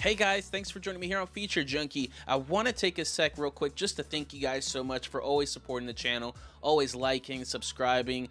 Hey guys, thanks for joining me here on Feature Junkie. I want to take a sec real quick just to thank you guys so much for always supporting the channel, always liking, subscribing,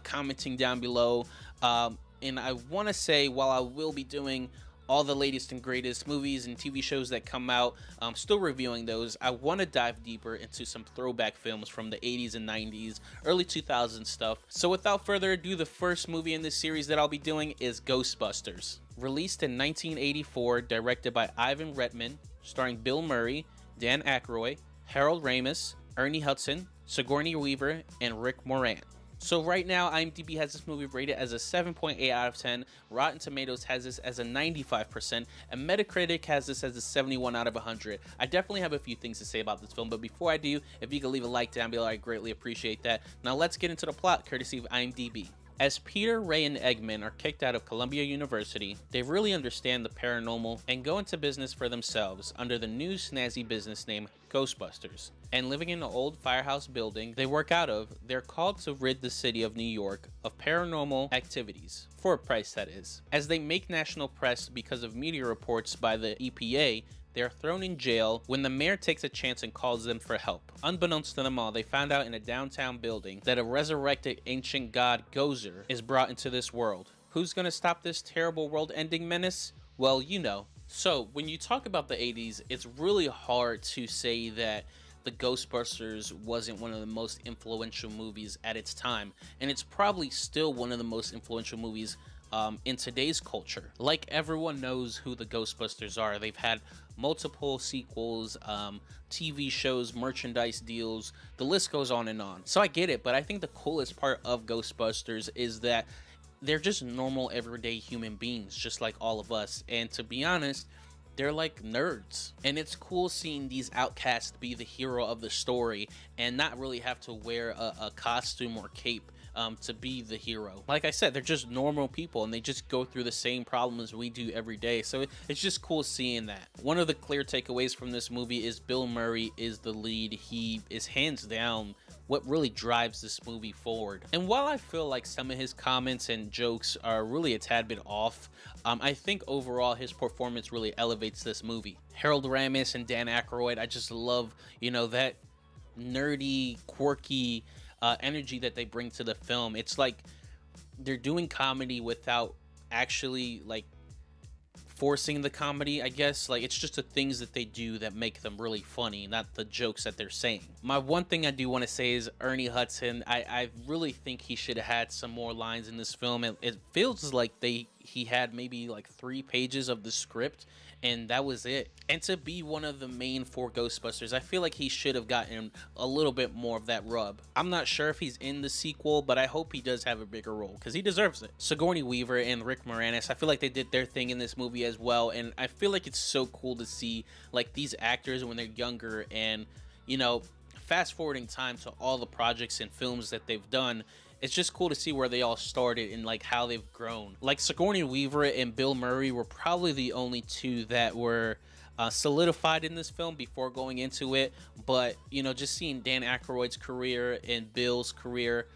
commenting down below. And I want to say, while I will be doing all the latest and greatest movies and TV shows that come out, still reviewing those, I want to dive deeper into some throwback films from the 80s and 90s, early 2000s stuff. So without further ado, the first movie in this series that I'll be doing is Ghostbusters. Released in 1984, directed by Ivan Reitman, starring Bill Murray, Dan Aykroyd, Harold Ramis, Ernie Hudson, Sigourney Weaver, and Rick Moranis. So right now, IMDb has this movie rated as a 7.8 out of 10, Rotten Tomatoes has this as a 95%, and Metacritic has this as a 71 out of 100. I definitely have a few things to say about this film, but before I do, if you could leave a like down below, I greatly appreciate that. Now let's get into the plot, courtesy of IMDb. As Peter, Ray, and Eggman are kicked out of Columbia University, they really understand the paranormal and go into business for themselves under the new snazzy business name Ghostbusters. And living in an old firehouse building they work out of, they're called to rid the city of New York of paranormal activities, for a price that is. As they make national press because of media reports by the EPA, they are thrown in jail when the mayor takes a chance and calls them for help. Unbeknownst to them all, they found out in a downtown building that a resurrected ancient god Gozer is brought into this world. Who's gonna stop this terrible world-ending menace? Well, you know. So, when you talk about the 80s, it's really hard to say that the Ghostbusters wasn't one of the most influential movies at its time, and it's probably still one of the most influential movies in today's culture. Like, everyone knows who the Ghostbusters are. They've had multiple sequels, TV shows, merchandise deals, the list goes on and on. So I get it, but I think the coolest part of Ghostbusters is that they're just normal, everyday human beings, just like all of us. And to be honest, they're like nerds, and it's cool seeing these outcasts be the hero of the story and not really have to wear a costume or cape to be the hero. Like I said, they're just normal people and they just go through the same problems we do every day, so it's just cool seeing that. One of the clear takeaways from this movie is Bill Murray is the lead. He is hands down what really drives this movie forward. And while I feel like some of his comments and jokes are really a tad bit off, I think overall his performance really elevates this movie. Harold Ramis and Dan Aykroyd, I just love, you know, that nerdy, quirky energy that they bring to the film. It's like they're doing comedy without actually like forcing the comedy, I guess. Like, it's just the things that they do that make them really funny, not the jokes that they're saying. My one thing I do want to say is Ernie Hudson. I really think he should have had some more lines in this film. It feels like he had maybe like 3 pages of the script and that was it. And to be one of the main 4 Ghostbusters, I feel like he should have gotten a little bit more of that rub. I'm not sure if he's in the sequel, but I hope he does have a bigger role because he deserves it. Sigourney Weaver and Rick Moranis, I feel like they did their thing in this movie as well, and I feel like it's so cool to see like these actors when they're younger, and you know, fast forwarding time to all the projects and films that they've done. It's just cool to see where they all started and like how they've grown. Like, Sigourney Weaver and Bill Murray were probably the only 2 that were solidified in this film before going into it. But you know, just seeing Dan Aykroyd's career and Bill's career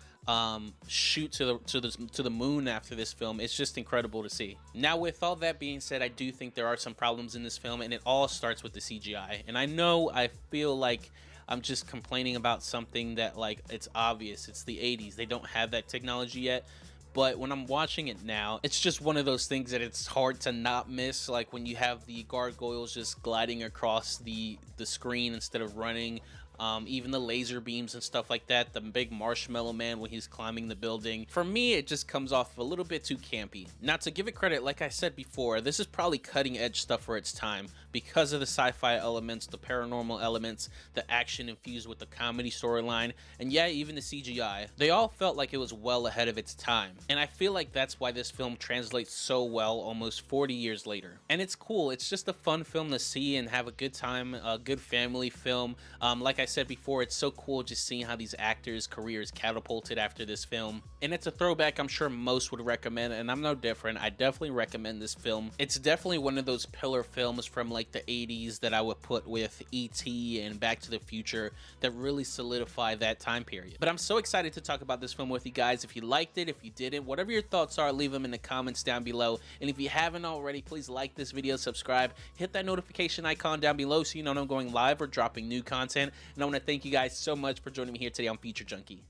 shoot to the moon after this film, it's just incredible to see. Now, with all that being said, I do think there are some problems in this film, and it all starts with the CGI. And I know I feel like I'm just complaining about something that, like, it's obvious. It's the 80s. They don't have that technology yet. But when I'm watching it now, it's just one of those things that it's hard to not miss. Like when you have the gargoyles just gliding across the screen instead of running. Even the laser beams and stuff like that, the big marshmallow man when he's climbing the building. For me, it just comes off a little bit too campy. Now, to give it credit, like I said before, this is probably cutting edge stuff for its time because of the sci-fi elements, the paranormal elements, the action infused with the comedy storyline, and yeah, even the CGI. They all felt like it was well ahead of its time, and I feel like that's why this film translates so well almost 40 years later. And it's cool. It's just a fun film to see and have a good time, a good family film. Like I said before, it's so cool just seeing how these actors' careers catapulted after this film. And it's a throwback I'm sure most would recommend, and I'm no different. I definitely recommend this film. It's definitely one of those pillar films from like the 80s that I would put with E.T. and Back to the Future that really solidify that time period. But I'm so excited to talk about this film with you guys. If you liked it, if you didn't, whatever your thoughts are, leave them in the comments down below. And if you haven't already, please like this video, subscribe, hit that notification icon down below so you know when I'm going live or dropping new content. And I want to thank you guys so much for joining me here today on Feature Junkie.